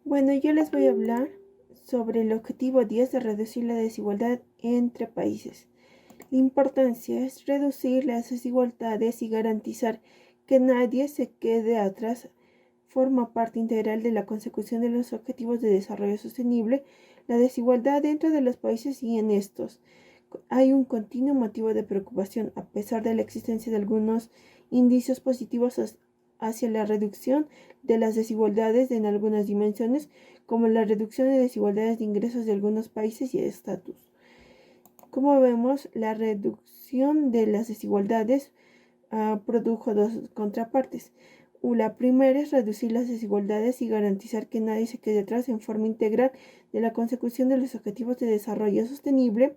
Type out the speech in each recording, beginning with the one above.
Bueno, yo les voy a hablar sobre el objetivo 10 de reducir la desigualdad entre países. La importancia es reducir las desigualdades y garantizar que nadie se quede atrás. Forma parte integral de la consecución de los objetivos de desarrollo sostenible. La desigualdad dentro de los países y en estos. Hay un continuo motivo de preocupación, a pesar de la existencia de algunos indicios positivos hacia la reducción de las desigualdades en algunas dimensiones, como la reducción de desigualdades de ingresos de algunos países y de estatus. Como vemos, la reducción de las desigualdades produjo dos contrapartes. La primera es reducir las desigualdades y garantizar que nadie se quede atrás en forma integral de la consecución de los objetivos de desarrollo sostenible,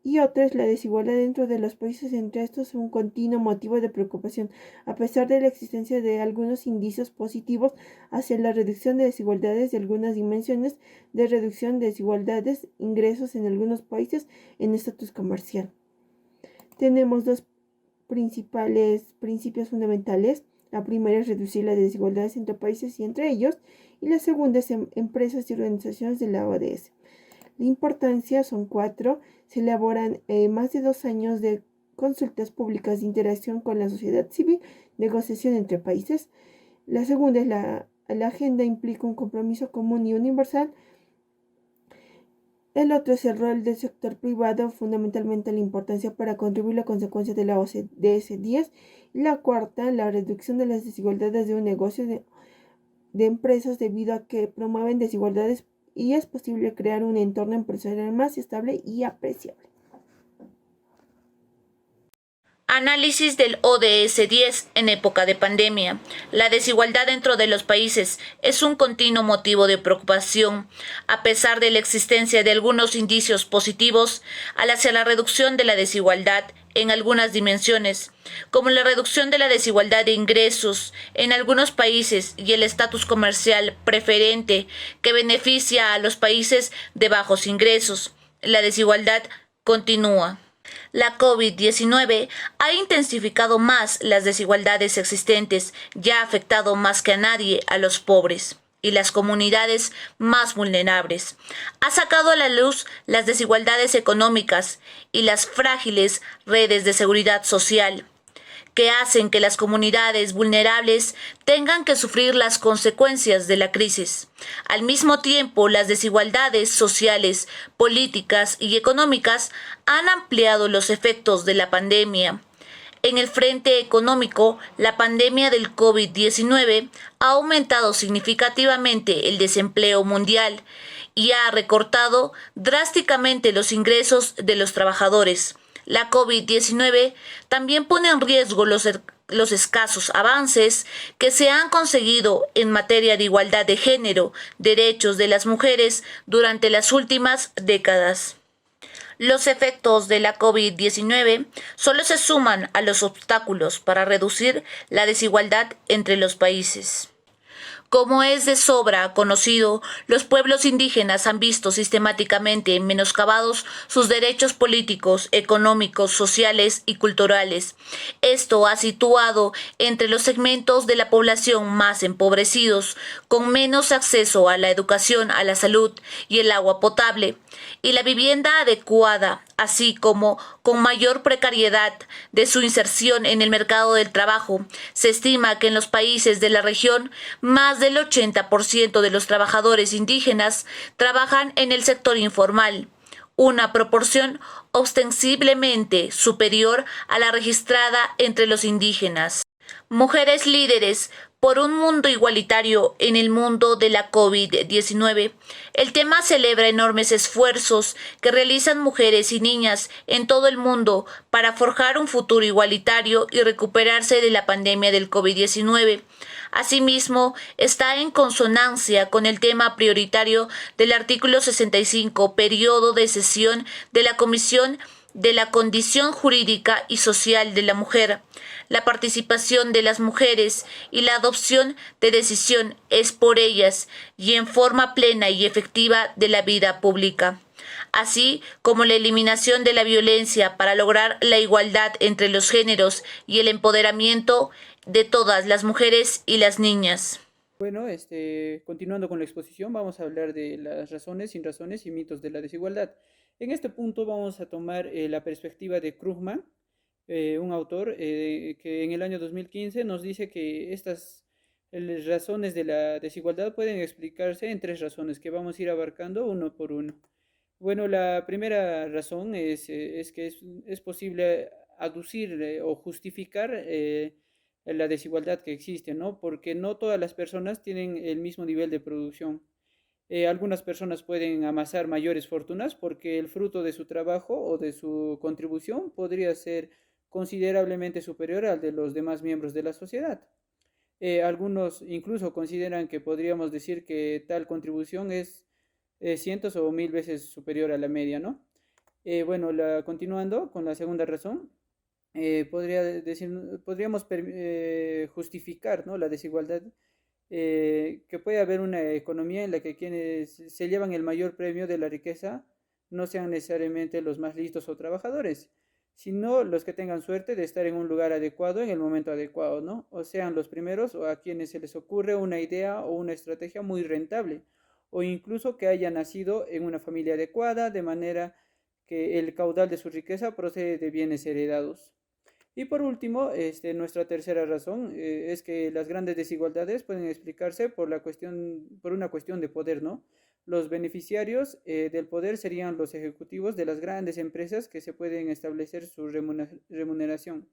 y otra es la desigualdad dentro de los países. Entre estos, un continuo motivo de preocupación, a pesar de la existencia de algunos indicios positivos hacia la reducción de desigualdades de algunas dimensiones, de reducción de desigualdades, ingresos en algunos países en estatus comercial. Tenemos dos principales principios fundamentales. La primera es reducir las desigualdades entre países y entre ellos, y la segunda es empresas y organizaciones de la ODS. La importancia son 4. Se elaboran más de 2 años de consultas públicas de interacción con la sociedad civil, negociación entre países. La segunda es la agenda implica un compromiso común y universal. El otro es el rol del sector privado, fundamentalmente la importancia para contribuir a consecuencia de la ODS 10. Y la cuarta, la reducción de las desigualdades de un negocio de empresas debido a que promueven desigualdades y es posible crear un entorno empresarial más estable y apreciable. Análisis del ODS 10 en época de pandemia. La desigualdad dentro de los países es un continuo motivo de preocupación, a pesar de la existencia de algunos indicios positivos hacia la reducción de la desigualdad en algunas dimensiones, como la reducción de la desigualdad de ingresos en algunos países y el estatus comercial preferente que beneficia a los países de bajos ingresos. La desigualdad continúa. La COVID-19 ha intensificado más las desigualdades existentes y ha afectado más que a nadie a los pobres y las comunidades más vulnerables. Ha sacado a la luz las desigualdades económicas y las frágiles redes de seguridad social, que hacen que las comunidades vulnerables tengan que sufrir las consecuencias de la crisis. Al mismo tiempo, las desigualdades sociales, políticas y económicas han ampliado los efectos de la pandemia. En el frente económico, la pandemia del COVID-19 ha aumentado significativamente el desempleo mundial y ha recortado drásticamente los ingresos de los trabajadores. La COVID-19 también pone en riesgo los escasos avances que se han conseguido en materia de igualdad de género, derechos de las mujeres durante las últimas décadas. Los efectos de la COVID-19 solo se suman a los obstáculos para reducir la desigualdad entre los países. Como es de sobra conocido, los pueblos indígenas han visto sistemáticamente menoscabados sus derechos políticos, económicos, sociales y culturales. Esto ha situado entre los segmentos de la población más empobrecidos, con menos acceso a la educación, a la salud y el agua potable, y la vivienda adecuada, así como con mayor precariedad de su inserción en el mercado del trabajo. Se estima que en los países de la región, más del 80% de los trabajadores indígenas trabajan en el sector informal, una proporción ostensiblemente superior a la registrada entre los indígenas. Mujeres líderes por un mundo igualitario en el mundo de la COVID-19. El tema celebra enormes esfuerzos que realizan mujeres y niñas en todo el mundo para forjar un futuro igualitario y recuperarse de la pandemia del COVID-19. Asimismo, está en consonancia con el tema prioritario del artículo 65, periodo de sesión de la Comisión de la Condición Jurídica y Social de la Mujer. La participación de las mujeres y la adopción de decisión es por ellas y en forma plena y efectiva de la vida pública, así como la eliminación de la violencia para lograr la igualdad entre los géneros y el empoderamiento de todas las mujeres y las niñas. Bueno, continuando con la exposición, vamos a hablar de las razones, sin razones y mitos de la desigualdad. En este punto vamos a tomar la perspectiva de Krugman, un autor que en el año 2015 nos dice que estas razones de la desigualdad pueden explicarse en tres razones que vamos a ir abarcando uno por uno. Bueno, la primera razón es que es posible aducir o justificar la desigualdad que existe, ¿no? Porque no todas las personas tienen el mismo nivel de producción. Algunas personas pueden amasar mayores fortunas porque el fruto de su trabajo o de su contribución podría ser considerablemente superior al de los demás miembros de la sociedad. Algunos incluso consideran que podríamos decir que tal contribución es cientos o mil veces superior a la media, ¿no? Bueno, continuando con la segunda razón, podríamos justificar, ¿no?, la desigualdad, que puede haber una economía en la que quienes se llevan el mayor premio de la riqueza no sean necesariamente los más listos o trabajadores, sino los que tengan suerte de estar en un lugar adecuado en el momento adecuado, ¿no? O sean los primeros o a quienes se les ocurre una idea o una estrategia muy rentable, o incluso que haya nacido en una familia adecuada, de manera que el caudal de su riqueza procede de bienes heredados. Y por último, nuestra tercera razón es que las grandes desigualdades pueden explicarse por una cuestión de poder, ¿no? Los beneficiarios del poder serían los ejecutivos de las grandes empresas que se pueden establecer su remuneración.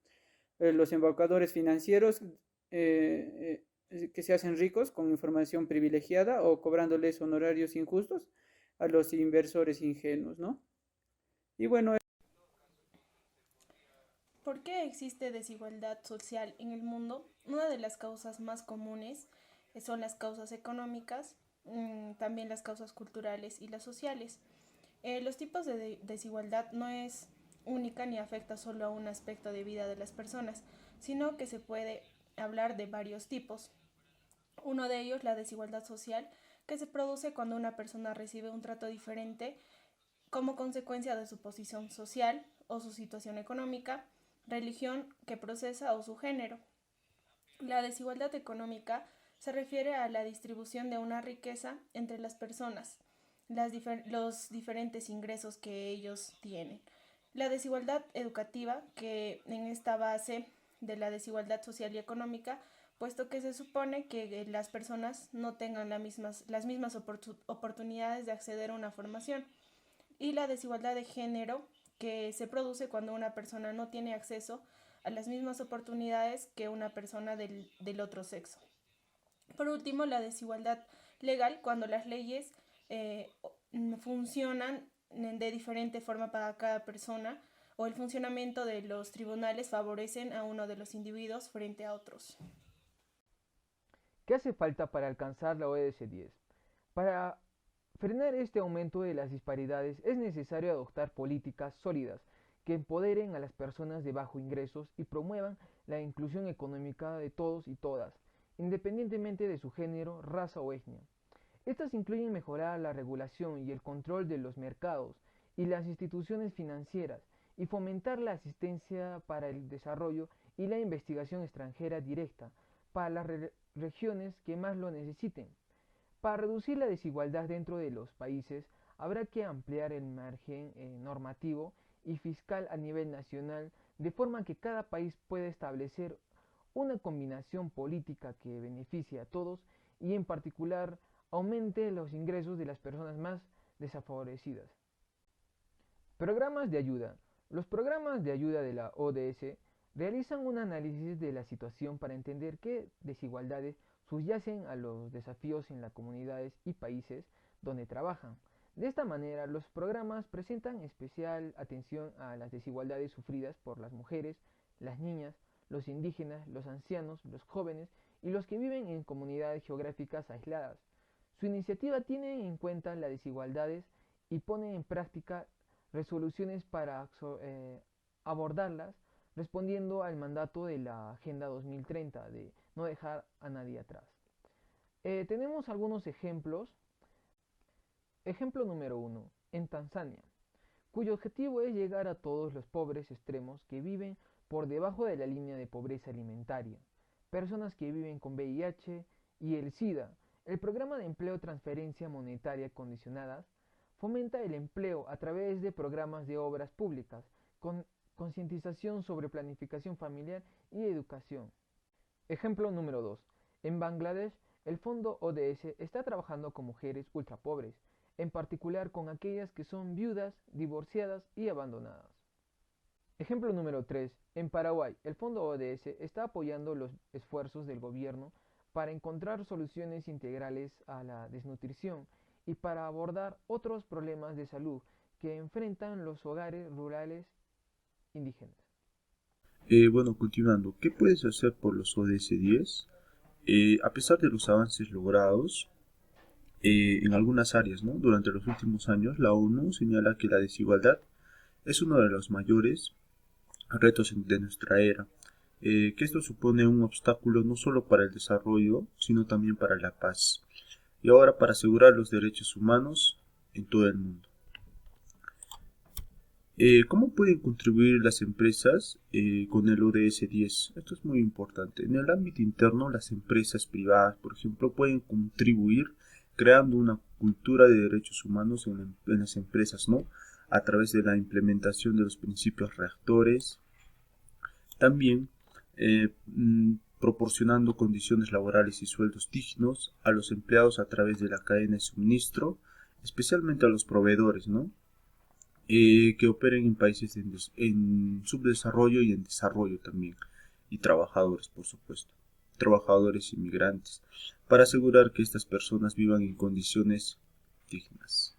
Los embaucadores financieros que se hacen ricos con información privilegiada o cobrándoles honorarios injustos a los inversores ingenuos, ¿no? Y bueno, ¿Por qué existe desigualdad social en el mundo? Una de las causas más comunes son las causas económicas, también las causas culturales y las sociales. Los tipos de desigualdad no es única ni afecta solo a un aspecto de vida de las personas, sino que se puede hablar de varios tipos. Uno de ellos, la desigualdad social, que se produce cuando una persona recibe un trato diferente como consecuencia de su posición social o su situación económica, religión que procesa o su género. La desigualdad económica se refiere a la distribución de una riqueza entre las personas, los diferentes ingresos que ellos tienen. La desigualdad educativa, que en esta base de la desigualdad social y económica, puesto que se supone que las personas no tengan las mismas oportunidades de acceder a una formación. Y la desigualdad de género, que se produce cuando una persona no tiene acceso a las mismas oportunidades que una persona del otro sexo. Por último, la desigualdad legal, cuando las leyes funcionan de diferente forma para cada persona o el funcionamiento de los tribunales favorecen a uno de los individuos frente a otros. ¿Qué hace falta para alcanzar la ODS 10? Para frenar este aumento de las disparidades es necesario adoptar políticas sólidas que empoderen a las personas de bajos ingresos y promuevan la inclusión económica de todos y todas, independientemente de su género, raza o etnia. Estas incluyen mejorar la regulación y el control de los mercados y las instituciones financieras y fomentar la asistencia para el desarrollo y la investigación extranjera directa para las regiones que más lo necesiten. Para reducir la desigualdad dentro de los países, habrá que ampliar el margen normativo y fiscal a nivel nacional, de forma que cada país pueda establecer una combinación política que beneficie a todos y en particular aumente los ingresos de las personas más desfavorecidas. Programas de ayuda. Los programas de ayuda de la ODS realizan un análisis de la situación para entender qué desigualdades subyacen a los desafíos en las comunidades y países donde trabajan. De esta manera, los programas presentan especial atención a las desigualdades sufridas por las mujeres, las niñas, los indígenas, los ancianos, los jóvenes y los que viven en comunidades geográficas aisladas. Su iniciativa tiene en cuenta las desigualdades y pone en práctica resoluciones para abordarlas, respondiendo al mandato de la Agenda 2030 de no dejar a nadie atrás. Tenemos algunos ejemplos. Ejemplo número 1. En Tanzania, cuyo objetivo es llegar a todos los pobres extremos que viven por debajo de la línea de pobreza alimentaria, personas que viven con VIH y el SIDA. El programa de empleo transferencia monetaria condicionadas fomenta el empleo a través de programas de obras públicas, con concientización sobre planificación familiar y educación. Ejemplo número 2. En Bangladesh, el fondo ODS está trabajando con mujeres ultrapobres, en particular con aquellas que son viudas, divorciadas y abandonadas. Ejemplo número 3. En Paraguay, el fondo ODS está apoyando los esfuerzos del gobierno para encontrar soluciones integrales a la desnutrición y para abordar otros problemas de salud que enfrentan los hogares rurales indígenas. Bueno, continuando, ¿qué puedes hacer por los ODS 10? A pesar de los avances logrados en algunas áreas, ¿no? Durante los últimos años, la ONU señala que la desigualdad es uno de los mayores retos de nuestra era, que esto supone un obstáculo no solo para el desarrollo, sino también para la paz, y ahora para asegurar los derechos humanos en todo el mundo. ¿Cómo pueden contribuir las empresas con el ODS 10? Esto es muy importante. En el ámbito interno, las empresas privadas, por ejemplo, pueden contribuir creando una cultura de derechos humanos en las empresas, ¿no? A través de la implementación de los principios rectores. También proporcionando condiciones laborales y sueldos dignos a los empleados a través de la cadena de suministro, especialmente a los proveedores, ¿no? Que operen en países en subdesarrollo y en desarrollo también, y trabajadores, por supuesto, trabajadores inmigrantes, para asegurar que estas personas vivan en condiciones dignas.